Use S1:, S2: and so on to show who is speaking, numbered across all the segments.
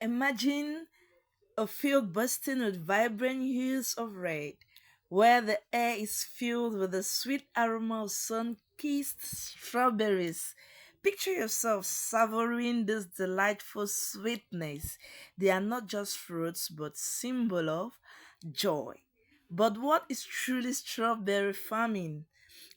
S1: Imagine a field bursting with vibrant hues of red, where the air is filled with the sweet aroma of sun-kissed strawberries. Picture yourself savoring this delightful sweetness. They are not just fruits, but symbol of joy. But what is truly strawberry farming?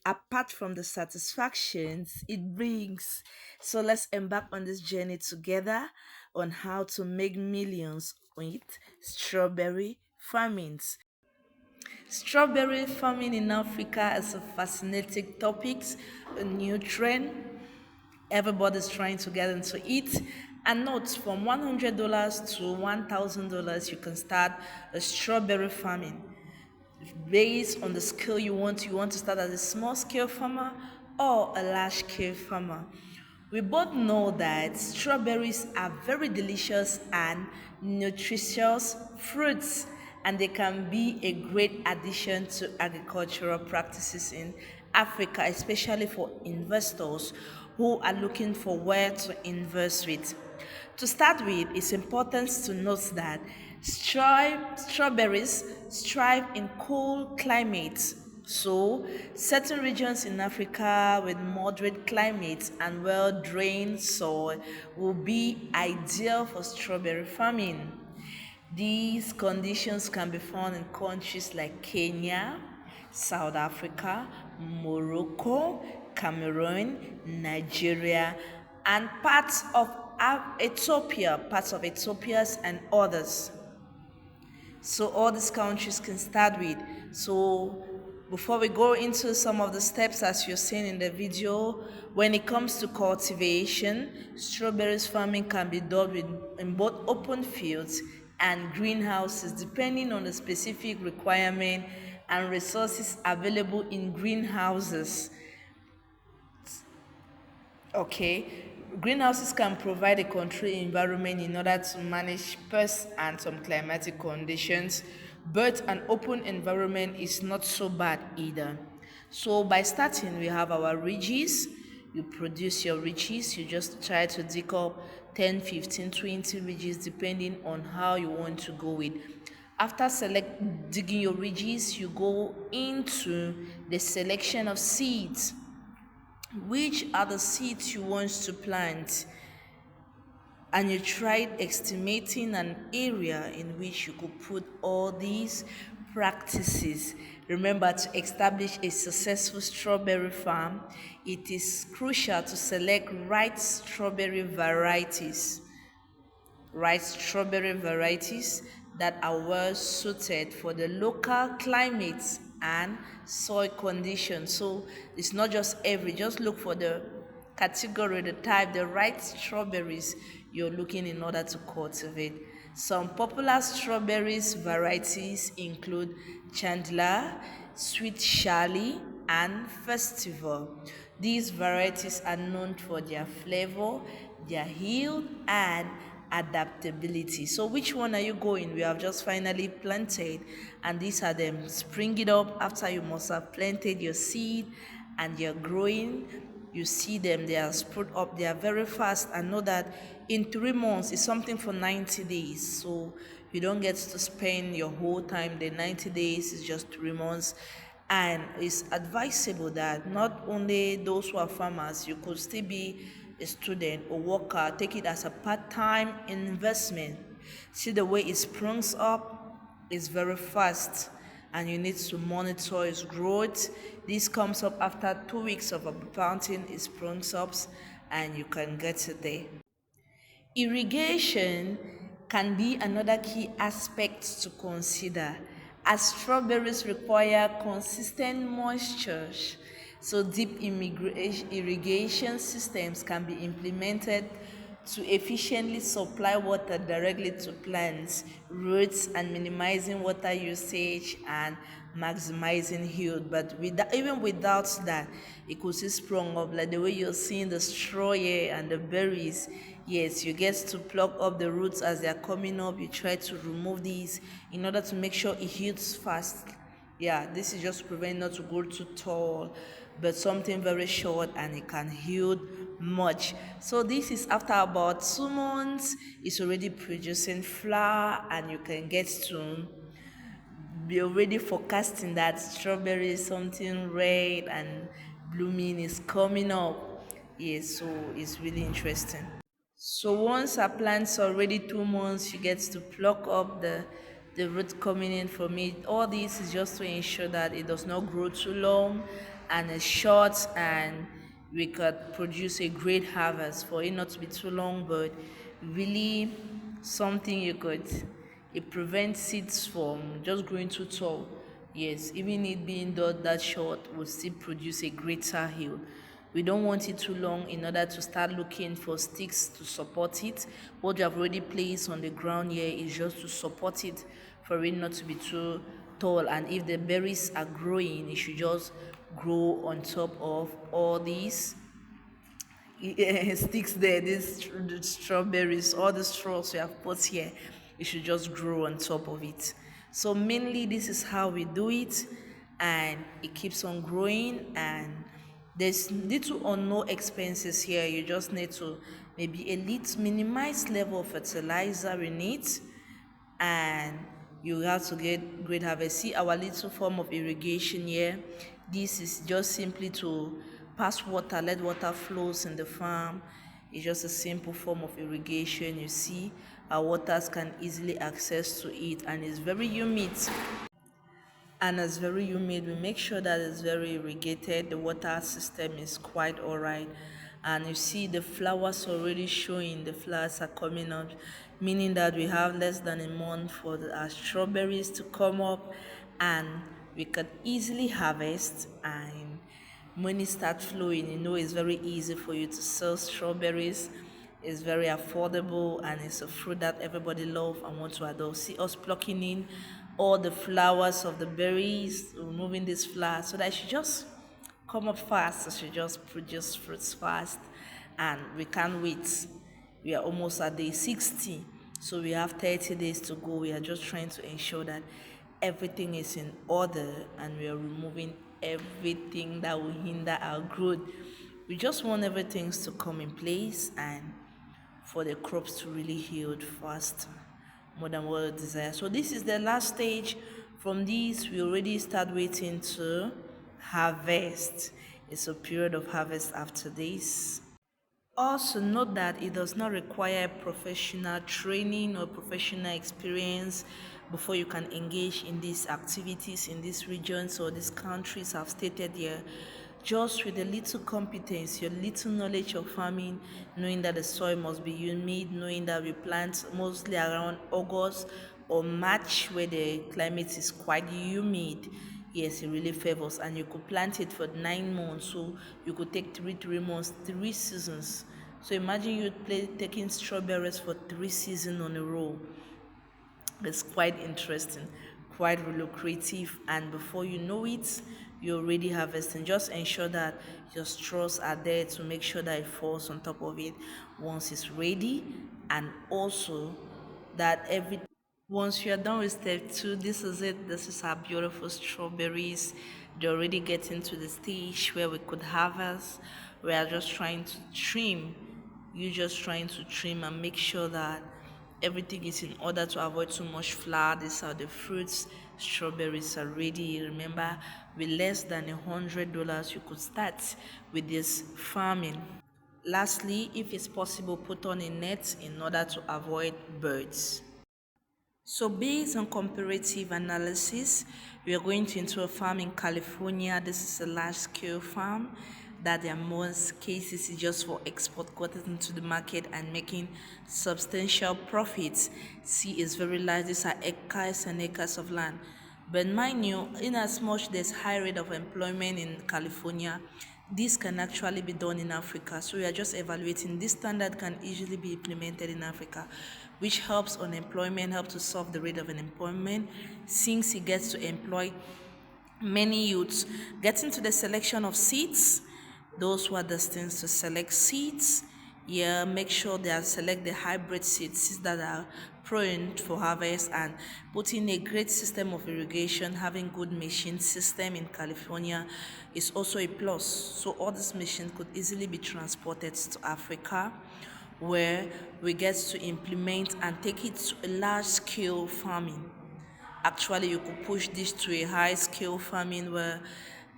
S1: Apart from the satisfactions it brings. So let's embark on this journey together on how to make millions with strawberry farmings. Strawberry farming in Africa is a fascinating topic, a new trend. Everybody's trying to get into it. And note from $100 to $1,000, you can start a strawberry farming based on the scale you want. You want to start as a small scale farmer or a large scale farmer. We both know that strawberries are very delicious and nutritious fruits, and they can be a great addition to agricultural practices in Africa, especially for investors who are looking for where to invest with. To start with, it's important to note that strawberries thrive in cool climates. So, certain regions in Africa with moderate climates and well drained soil will be ideal for strawberry farming. These conditions can be found in countries like Kenya, South Africa, Morocco, Cameroon, Nigeria, and parts of Ethiopia and others. So all these countries can start with. So before we go into some of the steps as you're seeing in the video, when it comes to cultivation, strawberries farming can be done in both open fields and greenhouses depending on the specific requirement and resources available in greenhouses. Okay, greenhouses can provide a controlled environment in order to manage pests and some climatic conditions, but an open environment is not so bad either. So, by starting, we have our ridges. You produce your ridges, you just try to dig up 10, 15, 20 ridges depending on how you want to go with. After digging your ridges, you go into the selection of seeds. Which are the seeds you want to plant? And you tried estimating an area in which you could put all these practices. Remember, to establish a successful strawberry farm, it is crucial to select right strawberry varieties that are well suited for the local climates and soil conditions. So it's not just just look for the category, the type, the right strawberries you're looking in order to cultivate. Some popular strawberries varieties include Chandler, Sweet Charlie, and Festival. These varieties are known for their flavor, their yield, and adaptability. So which one are you going? We have just finally planted, and these are them. Spring it up after you must have planted your seed and they're growing. You see them, they are sprout up, they are very fast, and know that in 3 months it's something for 90 days. So you don't get to spend your whole time. The 90 days is just 3 months. And it's advisable that not only those who are farmers, you could still be a student or worker, take it as a part-time investment. See the way it springs up is very fast, and you need to monitor its growth. This comes up after 2 weeks of a planting, it springs up, and you can get it there. Irrigation can be another key aspect to consider, as strawberries require consistent moisture. So deep irrigation systems can be implemented to efficiently supply water directly to plants, roots, and minimizing water usage and maximizing yield. But even without that, it could still sprung up like the way you're seeing the straw here and the berries. Yes, you get to pluck up the roots as they are coming up. You try to remove these in order to make sure it heals fast. Yeah, this is just to prevent not to grow too tall, but something very short and it can heal much. So this is after about 2 months, it's already producing flower, and you can get to be already forecasting that strawberry something red and blooming is coming up. Yes, so it's really interesting. So once our plant's already 2 months, you get to pluck up the root coming in from it. All this is just to ensure that it does not grow too long and it's short, and we could produce a great harvest for it not to be too long, but really something you could, it prevents seeds from just growing too tall. Yes, even it being that short will still produce a greater yield. We don't want it too long in order to start looking for sticks to support it. What you have already placed on the ground here is just to support it for it not to be too tall. And if the berries are growing, it should just grow on top of all these sticks there, the strawberries, all the straws we have put here, it should just grow on top of it. So mainly this is how we do it, and it keeps on growing, and there's little or no expenses here. You just need to maybe a little minimized level of fertilizer in it, and you have to get great harvest. See our little form of irrigation here. This is just simply to pass water, let water flows in the farm. It's just a simple form of irrigation. You see, our waters can easily access to it, and it's very humid. And it's very humid. We make sure that it's very irrigated. The water system is quite alright. And you see the flowers already showing, the flowers are coming up, meaning that we have less than a month for our strawberries to come up, and we can easily harvest. And money start flowing, it's very easy for you to sell strawberries. It's very affordable, and it's a fruit that everybody love and want to adopt. See us plucking in all the flowers of the berries, removing this flower so that it should just come up fast. It should just produce fruits fast, and we can't wait. We are almost at day 60, so we have 30 days to go. We are just trying to ensure that everything is in order, and we are removing everything that will hinder our growth. We just want everything to come in place, and for the crops to really yield fast, more than what we desire. So this is the last stage. From this, we already start waiting to harvest. It's a period of harvest after this. Also, note that it does not require professional training or professional experience before you can engage in these activities in these regions or these countries I've stated here. Just with a little competence, your little knowledge of farming, knowing that the soil must be humid, knowing that we plant mostly around August or March where the climate is quite humid. Yes, it really favors, and you could plant it for 9 months, so you could take 3 months, 3 seasons. So imagine you taking strawberries for 3 seasons on a row. It's quite interesting, quite lucrative, and before you know it, you're already harvesting. Just ensure that your straws are there to make sure that it falls on top of it once it's ready, and also that every once you are done with step two, this is it. This is our beautiful strawberries. They're already getting to the stage where we could harvest. We are just trying to trim. You just trying to trim and make sure that everything is in order to avoid too much flour. These are the fruits. Strawberries are ready. Remember, with less than $100, you could start with this farming. Lastly, if it's possible, put on a net in order to avoid birds. So based on comparative analysis, we are going to into a farm in California. This is a large-scale farm that in most cases is just for export, gotten into the market and making substantial profits. See, it's very large. These are acres and acres of land. But mind you, in as much there's high rate of employment in California, this can actually be done in Africa. So we are just evaluating this standard can easily be implemented in Africa, which helps unemployment, helps to solve the rate of unemployment, since it gets to employ many youths. Getting to the selection of seeds, those who are destined to select seeds, Yeah, make sure they are select the hybrid seeds that are prone for harvest, and put in a great system of irrigation. Having good machine system in California is also a plus. So all these machines could easily be transported to Africa, where we get to implement and take it to a large scale farming. Actually, you could push this to a high scale farming where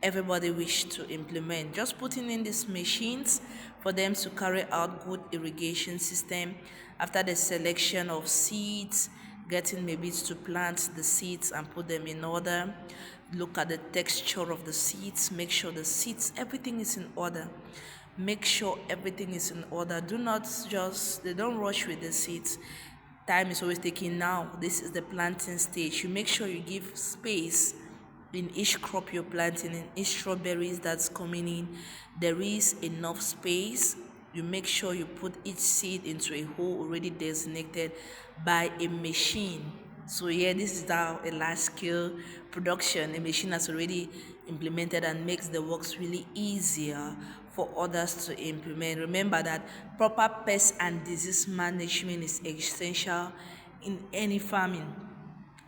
S1: everybody wish to implement. Just putting in these machines for them to carry out good irrigation system after the selection of seeds, getting maybe to plant the seeds and put them in order. Look at the texture of the seeds, make sure the seeds, everything is in order. Make sure everything is in order. Do not just, they don't rush with the seeds. Time is always taking. Now this is the planting stage. You make sure you give space in each crop you're planting, in each strawberries that's coming in. There is enough space. You make sure you put each seed into a hole already designated by a machine. So yeah, this is now a large scale production. A machine has already implemented and makes the works really easier for others to implement. Remember that proper pest and disease management is essential in any farming.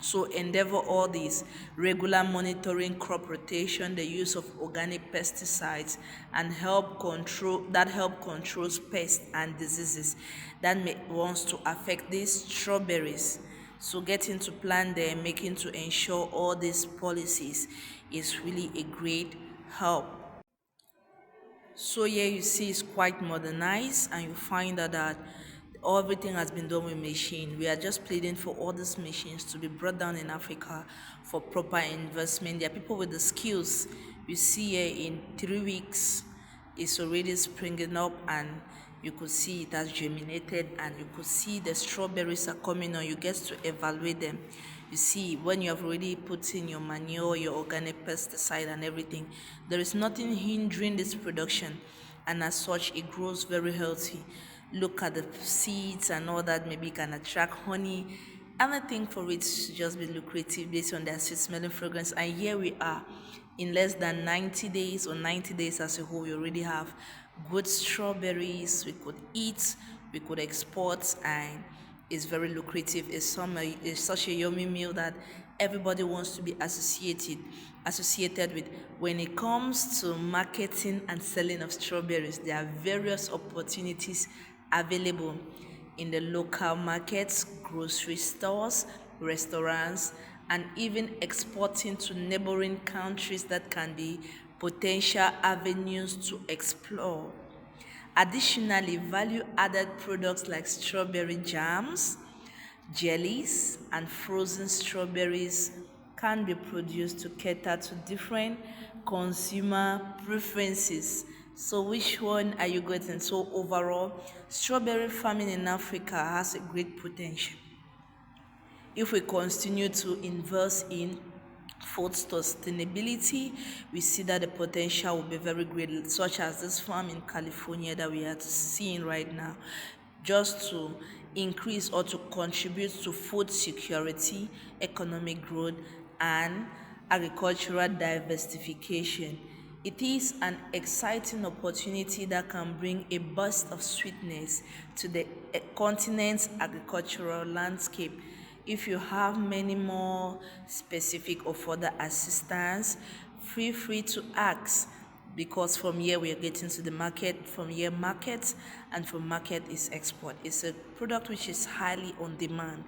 S1: So endeavor all these: regular monitoring, crop rotation, the use of organic pesticides, and help controls pests and diseases that may wants to affect these strawberries. So getting to plan them, making to ensure all these policies is really a great help. So here you see it's quite modernized, and you find out that everything has been done with machine. We are just pleading for all these machines to be brought down in Africa for proper investment. There are people with the skills. You see here in 3 weeks it's already springing up, and you could see it has germinated, and you could see the strawberries are coming on. You get to evaluate them. You see, when you have already put in your manure, your organic pesticide and everything, there is nothing hindering this production, and as such it grows very healthy. Look at the seeds and all that, maybe can attract honey. Anything for it to just be lucrative based on their sweet smelling fragrance. And here we are, in less than 90 days, or 90 days as a whole, we already have good strawberries we could eat, we could export, and it's very lucrative. It's such a yummy meal that everybody wants to be associated with. When it comes to marketing and selling of strawberries, there are various opportunities available in the local markets, grocery stores, restaurants, and even exporting to neighboring countries that can be potential avenues to explore. Additionally, value added products like strawberry jams, jellies, and frozen strawberries can be produced to cater to different consumer preferences. So, which one are you getting? So, overall, strawberry farming in Africa has a great potential. If we continue to invest in food sustainability, we see that the potential will be very great, such as this farm in California that we are seeing right now, just to increase or to contribute to food security, economic growth, and agricultural diversification. It is an exciting opportunity that can bring a burst of sweetness to the continent's agricultural landscape. If you have many more specific or further assistance, feel free to ask, because from here we are getting to the market, from here market, and from market is export. It's a product which is highly on demand.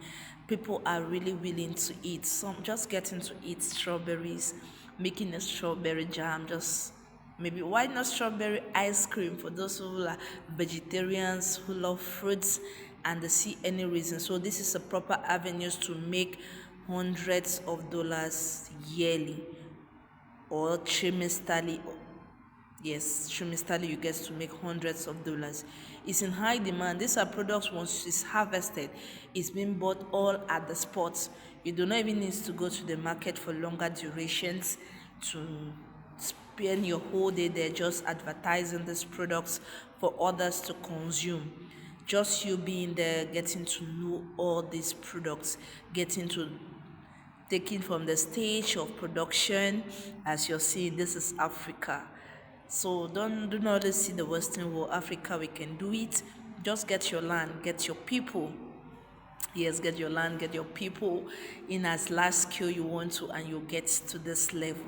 S1: People are really willing to eat. Some just getting to eat strawberries, making a strawberry jam, just maybe why not strawberry ice cream for those who are vegetarians who love fruits and they see any reason. So this is a proper avenues to make hundreds of dollars yearly or trimesterly. Yes, trimesterly you get to make hundreds of dollars. It's in high demand. These are products once it's harvested, it's being bought all at the spot. You do not even need to go to the market for longer durations to spend your whole day there just advertising these products for others to consume. Just you being there, getting to know all these products, getting to taken from the stage of production. As you're seeing, this is Africa. So do not only see the Western world, Africa, we can do it. Just get your land, get your people. Yes, get your land, get your people in as large scale you want to, and you'll get to this level.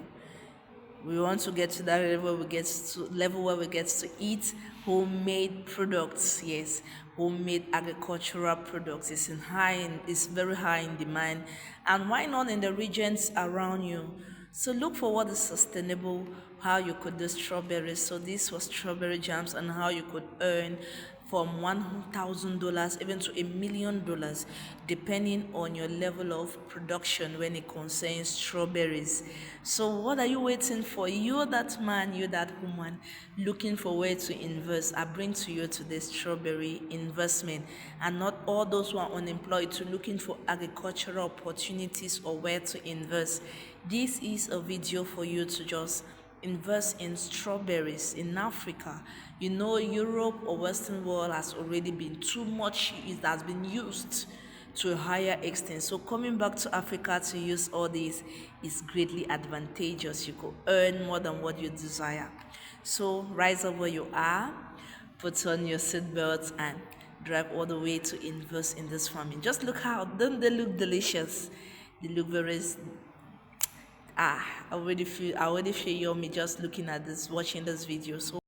S1: We want to get to that level where we get to eat homemade products. Yes, homemade agricultural products is is very high in demand, and why not in the regions around you? So look for what is sustainable, how you could do strawberries. So this was strawberry jams and how you could earn from $1,000 even to $1 million, depending on your level of production when it concerns strawberries. So, what are you waiting for? You're that man, you're that woman looking for where to invest. I bring to you today strawberry investment, and not all those who are unemployed to looking for agricultural opportunities or where to invest. This is a video for you to just invest in strawberries in Africa. You know, Europe or Western world has already been too much, it has been used to a higher extent. So coming back to Africa to use all this is greatly advantageous. You could earn more than what you desire. So rise up where you are, put on your seatbelts and drive all the way to invest in this farming. Just look how don't they look delicious? They look very I already feel yummy just looking at this, watching this video. So